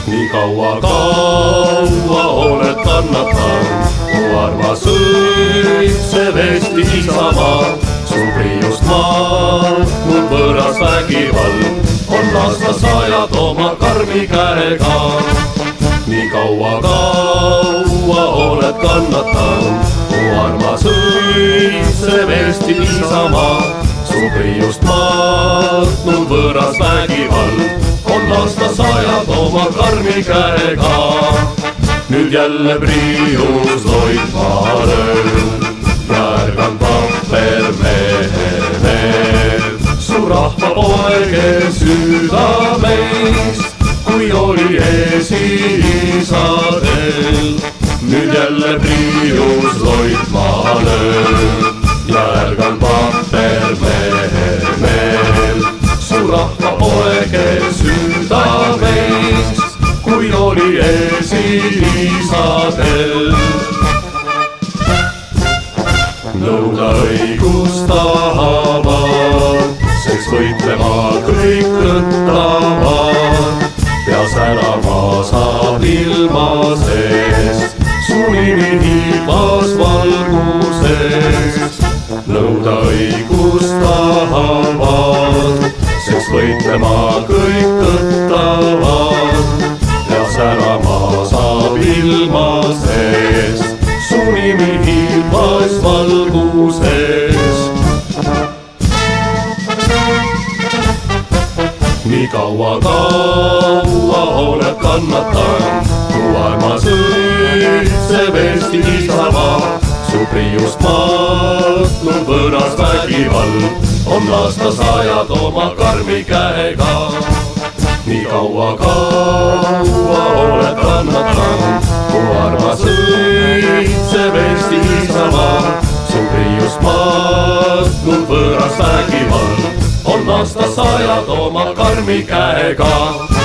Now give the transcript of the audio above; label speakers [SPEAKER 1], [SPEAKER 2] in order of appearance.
[SPEAKER 1] nii kaua oled kannatanud, mu armas õitsev Eesti isamaa. Su priiust mahtnud võõras vägivald on lasta sajad oma karmi käega. nii kaua oled kannatanud, mu armas õitsev Eesti isamaa. Su priiust mahtnud võõras vägivald on lasta sajad oma karmi käega. nüüd jälle priius loitma lööb ja ärganud vapper mehe veel. su rahva poege südameis, kui oli esiisadel. nüüd jälle priius loitma lööb ja ärganud vapper mehe veel. su rahva poege südameis, kui oli esiisadel. nõuda õigust tahavad, seks võitlema kõik tõttavad. pea särama saab ilma sees, su nimi hiilbas valguses. nõuda õigust tahavad, seks võitlema kõik tõttavad. pea särama saab ilma sees, su nimi hiilbas valguses. nii kaua oled kannatanud, mu armas õitsev Eesti isamaa. su priiust mahtnud võõras vägivald on lasta sajad oma karmi käega. nii kaua oled kannatanud, mu armas õitsev Eesti isamaa. su priiust mahtnud võõras vägivald on lasta sajad oma karmi käega.